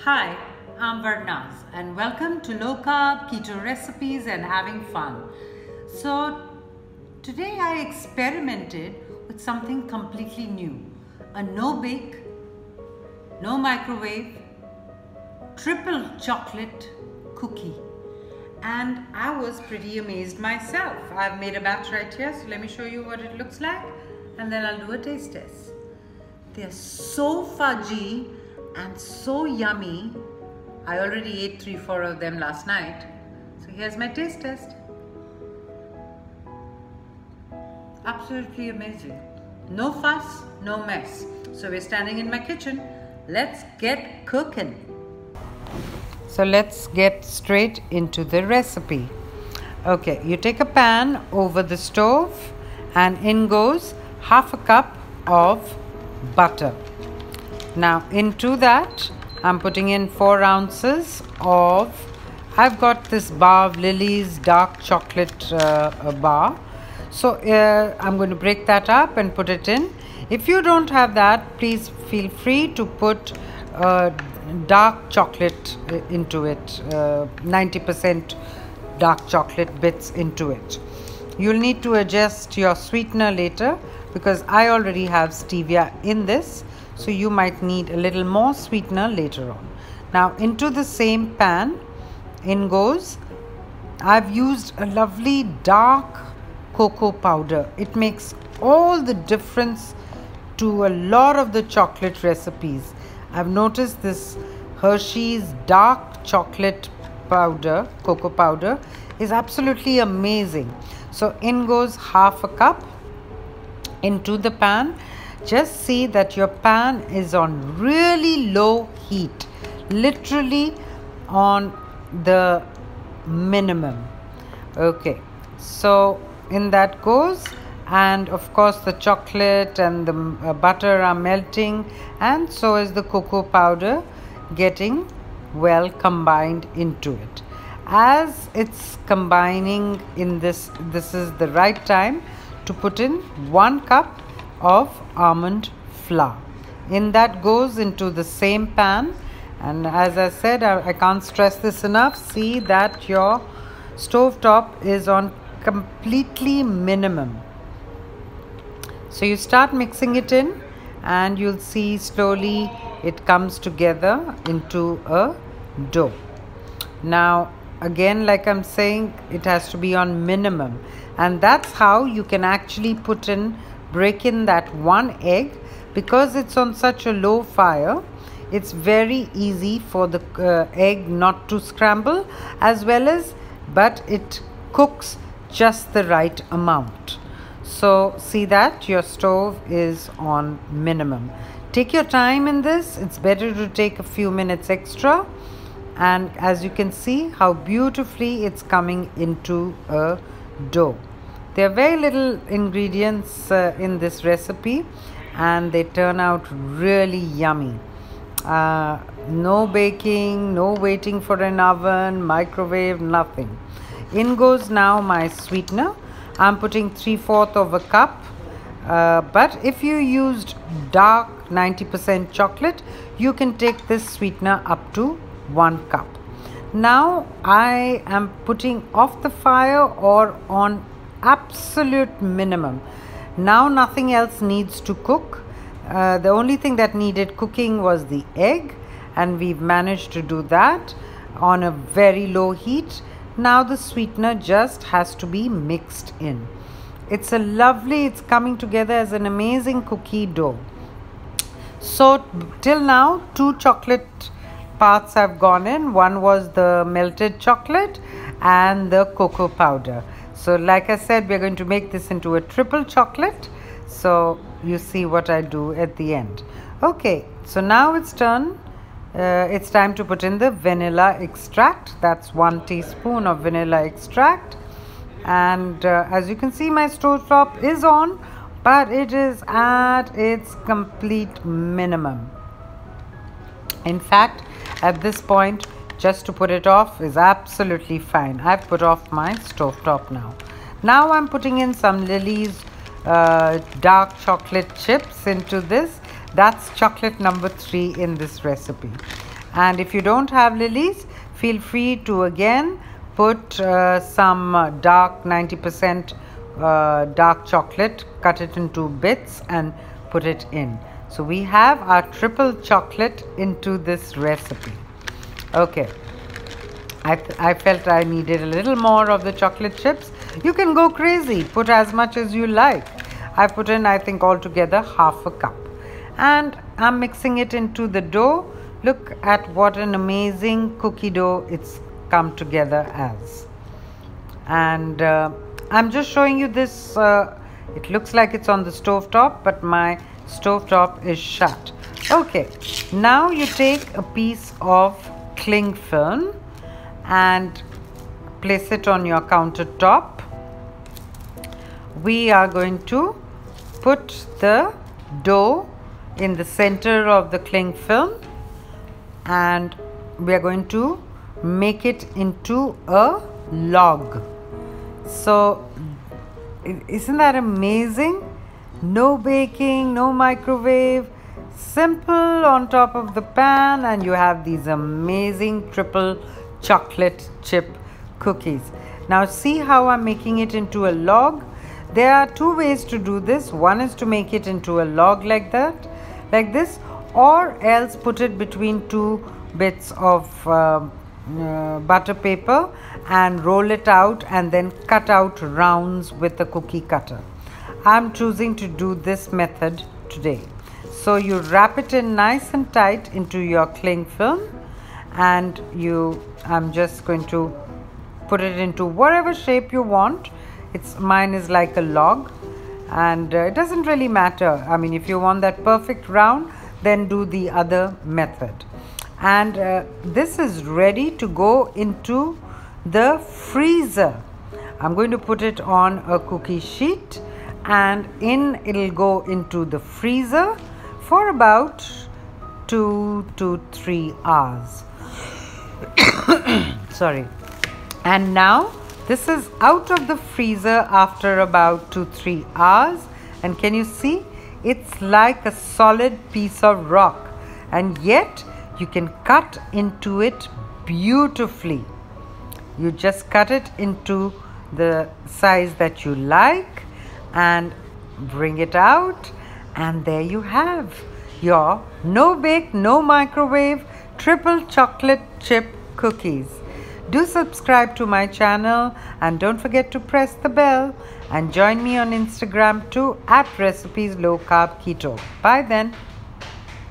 Hi, I'm Varnaz and welcome to Low Carb Keto Recipes and Having Fun. So today I experimented with something completely new. A no bake, no microwave, triple chocolate cookie. And I was pretty amazed myself. I've made a batch right here, so let me show you what it looks like and then I'll do a taste test. They're so fudgy and so yummy. I already ate 3-4 of them last night. So here's my taste test. Absolutely amazing. No fuss, no mess. So we're standing in my kitchen. Let's get cooking. So let's get straight into the recipe. Okay, you take a pan over the stove and in goes half a cup of butter. Now into that I'm putting in 4 ounces of, I've got this bar of Lily's dark chocolate bar. So I'm going to break that up and put it in. If you don't have that, please feel free to put dark chocolate into it, 90% dark chocolate bits into it. You'll need to adjust your sweetener later because I already have stevia in this. So you might need a little more sweetener later on. Now into the same pan in goes, I've used a lovely dark cocoa powder. It makes all the difference to a lot of the chocolate recipes. I've noticed this Hershey's dark chocolate powder, cocoa powder, is absolutely amazing. So in goes half a cup into the pan. Just see that your pan is on really low heat, literally on the minimum. Okay, so in that goes, and of course the chocolate and the butter are melting, and so is the cocoa powder getting well combined into it. As it's combining in this is the right time to put in 1 cup of almond flour. In that goes into the same pan, and as I said, I can't stress this enough, see that your stove top is on completely minimum. So you start mixing it in and you'll see slowly it comes together into a dough. Now again, like I'm saying, it has to be on minimum, and that's how you can actually break in that 1 egg. Because it's on such a low fire, it's very easy for the egg not to scramble, as well as, but it cooks just the right amount. So see that your stove is on minimum. Take your time in this. It's better to take a few minutes extra, and as you can see how beautifully it's coming into a dough. There are very little ingredients in this recipe and they turn out really yummy. No baking, no waiting for an oven, microwave, nothing. In goes now my sweetener. I'm putting 3/4 of a cup, but if you used dark 90% chocolate, you can take this sweetener up to 1 cup. Now I am putting off the fire or on absolute minimum. Now nothing else needs to cook. The only thing that needed cooking was the egg, and we've managed to do that on a very low heat. Now the sweetener just has to be mixed in. It's coming together as an amazing cookie dough. So till now 2 chocolate parts have gone in. One was the melted chocolate and the cocoa powder. So like I said, we're going to make this into a triple chocolate. So you see what I do at the end. Okay, so now it's time to put in the vanilla extract. That's 1 teaspoon of vanilla extract. And as you can see, my stove top is on, but it is at its complete minimum. In fact, at this point, just to put it off is absolutely fine. I've put off my stovetop now. Now I'm putting in some Lily's dark chocolate chips into this. That's chocolate number 3 in this recipe. And if you don't have lilies, feel free to again put some dark 90% dark chocolate, cut it into bits and put it in. So we have our triple chocolate into this recipe. Okay, I felt I needed a little more of the chocolate chips. You can go crazy, put as much as you like. I put in, I think, altogether half a cup. And I'm mixing it into the dough. Look at what an amazing cookie dough it's come together as. And I'm just showing you this. It looks like it's on the stove top, but my stove top is shut. Okay, now you take a piece of cling film and place it on your countertop. We are going to put the dough in the center of the cling film, and we are going to make it into a log. So isn't that amazing? No baking, no microwave, simple on top of the pan, and you have these amazing triple chocolate chip cookies. Now see how I'm making it into a log. There are two ways to do this. One is to make it into a log like that, like this, or else put it between two bits of butter paper and roll it out and then cut out rounds with a cookie cutter. I'm choosing to do this method today. So you wrap it in nice and tight into your cling film, and I'm just going to put it into whatever shape you want. Mine is like a log, and it doesn't really matter. I mean, if you want that perfect round, then do the other method. And this is ready to go into the freezer. I'm going to put it on a cookie sheet, and it'll go into the freezer for about 2 to 3 hours. Sorry. And now this is out of the freezer after about 2-3 hours, and can you see, it's like a solid piece of rock, and yet you can cut into it beautifully. You just cut it into the size that you like and bring it out, and there you have your no bake, no microwave triple chocolate chip cookies. Do subscribe to my channel, and don't forget to press the bell, and join me on Instagram too @recipes low carb keto. Bye then.